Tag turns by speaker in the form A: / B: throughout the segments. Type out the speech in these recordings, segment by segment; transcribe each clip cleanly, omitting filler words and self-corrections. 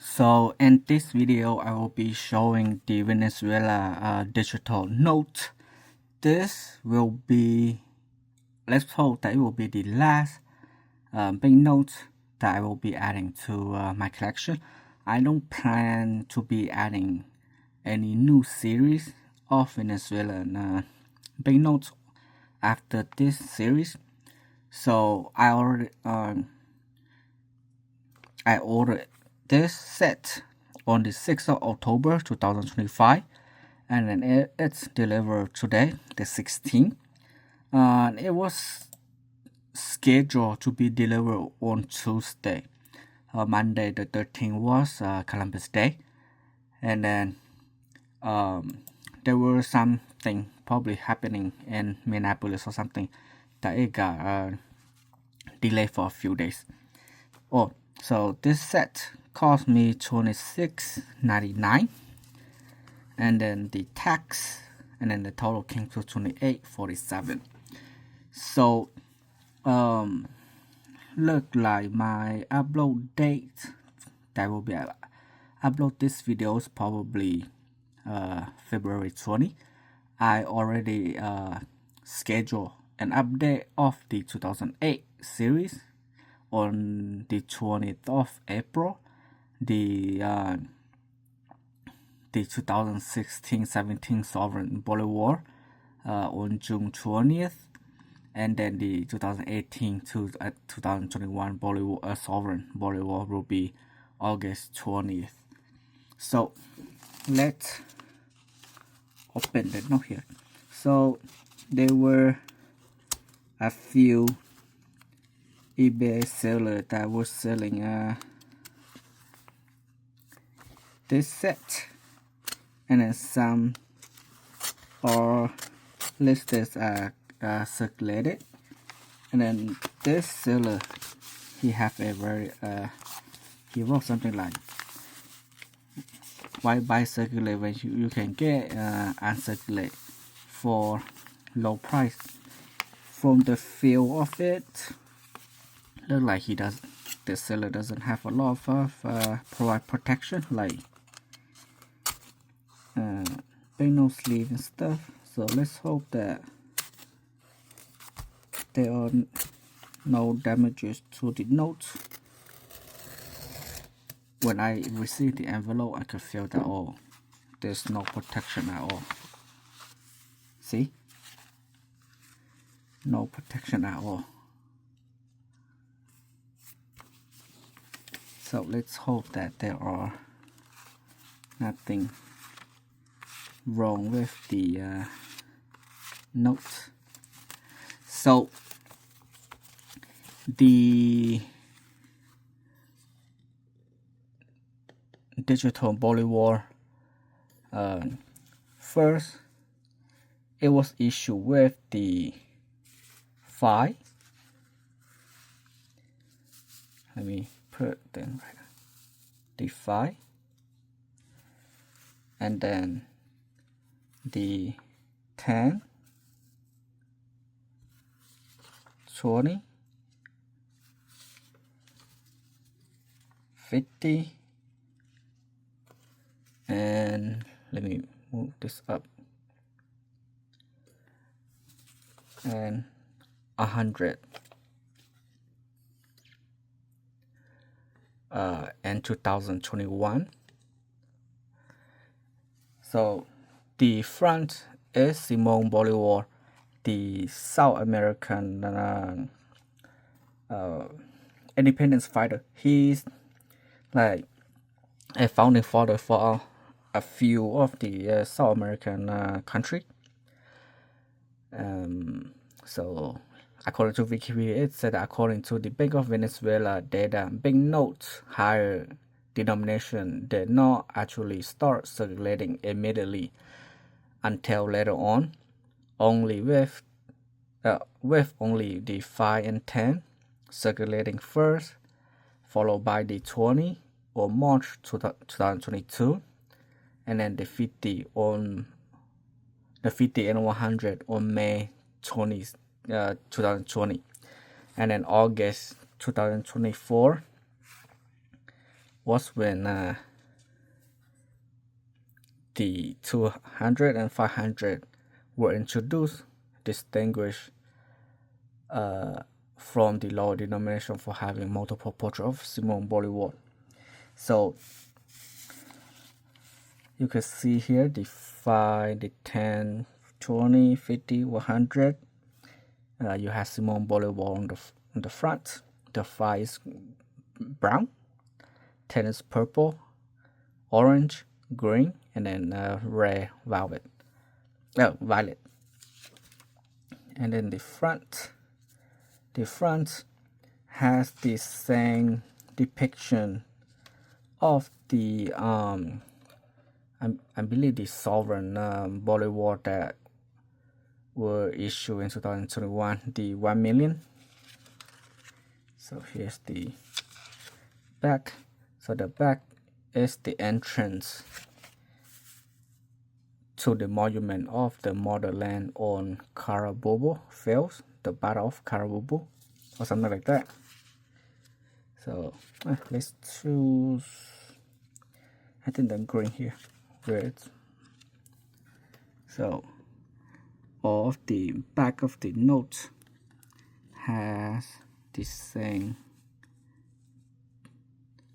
A: So in this video, I will be showing the Venezuela digital note. This will be, let's hope that it will be the last banknote that I will be adding to my collection. I don't plan to be adding any new series of Venezuelan banknotes after this series. So I ordered this set on the 6th of October 2025, and then it's delivered today, the 16th. It was scheduled to be delivered on Tuesday. Monday the 13th was Columbus Day, and then there was something probably happening in Minneapolis or something that it got delayed for a few days. So this set cost me $26.99, and then the tax, and then the total came to $28.47. So look like my upload date that will be upload this video is probably February 20. I already scheduled an update of the 2008 series on the 20th of April, the 2016-17 Sovereign Bolivar on June 20th, and then the 2018 to 2021 Bolivar Sovereign Bolivar will be August 20th. So let's open the note here. So there were a few eBay seller that was selling this set, and then some are listed as circulated, and then this seller, he have a very he wrote something like, why buy circulate when you can get uncirculate for low price? From the feel of it, look like the seller doesn't have a lot of provide protection, like no sleeve and stuff. So let's hope that there are no damages to the note. When I receive the envelope, I can feel that there's no protection at all. See, no protection at all. So let's hope that there are nothing wrong with the notes. So the digital Bolivar, first it was issued with the phi. Let me put them right now. The phi, and then the 10, 20, 50, and let me move this up, and 100 and 2021. So the front is Simon Bolivar, the South American independence fighter. He's like a founding father for a few of the South American country. So according to Wikipedia, it said according to the Bank of Venezuela data, banknotes higher denomination did not actually start circulating immediately until later on, only with only the 5 and 10 circulating first, followed by the 20 on March 2022, and then the 50 and 100 on May 2020, and then August 2024 was when the 200 and 500 were introduced, distinguished from the lower denomination for having multiple portraits of Simon Bolivar. So you can see here the 5, the 10, 20, 50, 100. You have Simon Bolivar on the front. The 5 is brown, 10 is purple, orange, green, and then red violet. And then the front has the same depiction of the I believe the sovereign Bolivar that were issued in 2021, the 1 million. So here's the back. So the back is the entrance to the monument of the motherland on Carabobo Fields, the Battle of Carabobo, or something like that. So let's choose, I think the green here, red. So all of the back of the note has the same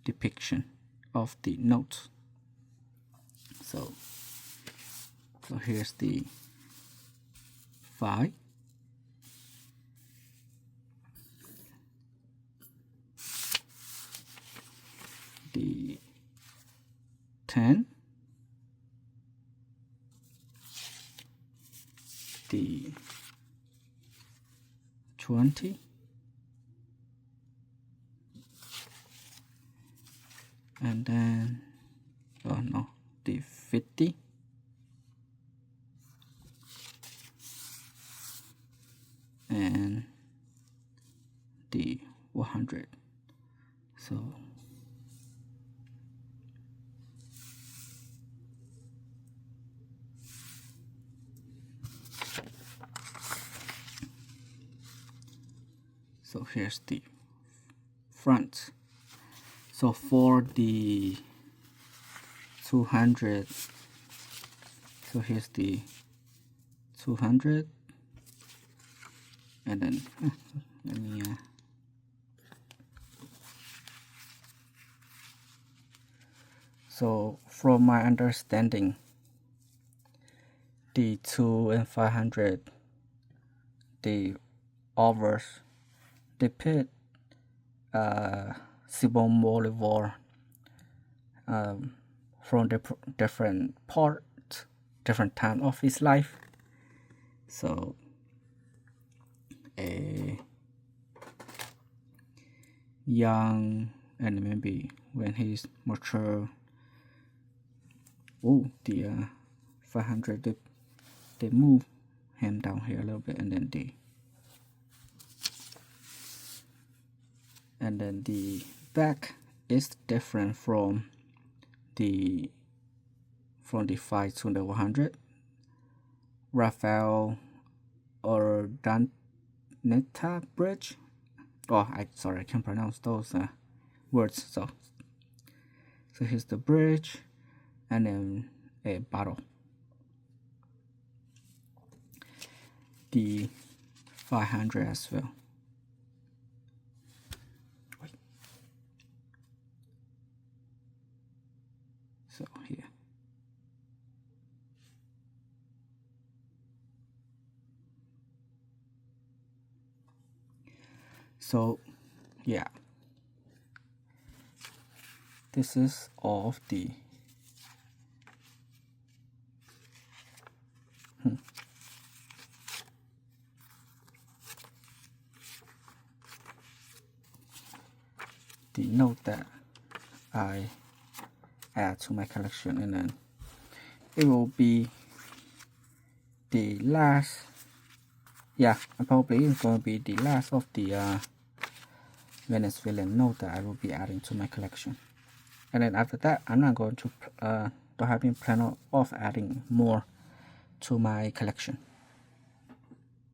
A: depiction of the note. So here's the 5, the 10, the 20, and then the 50, and the 100. So here's the front. So for the 200, so here's the 200, and then let me so from my understanding, the 2 and 500, the Obverse depict Simon Bolivar from different parts, different time of his life. So a young, and maybe when he's mature. Oh, the 500, they move him down here a little bit, and then the back is different from the 5 to the 100. Rafael Urdaneta Bridge. Oh, I can't pronounce those words. So here's the bridge, and then a bottle. The 500 as well. So here. So yeah, this is all of the note that I add to my collection, and then it will be the last. Yeah, probably it's going to be the last of the Venezuelan note that I will be adding to my collection. And then after that, I'm not going to don't have any plan of adding more to my collection.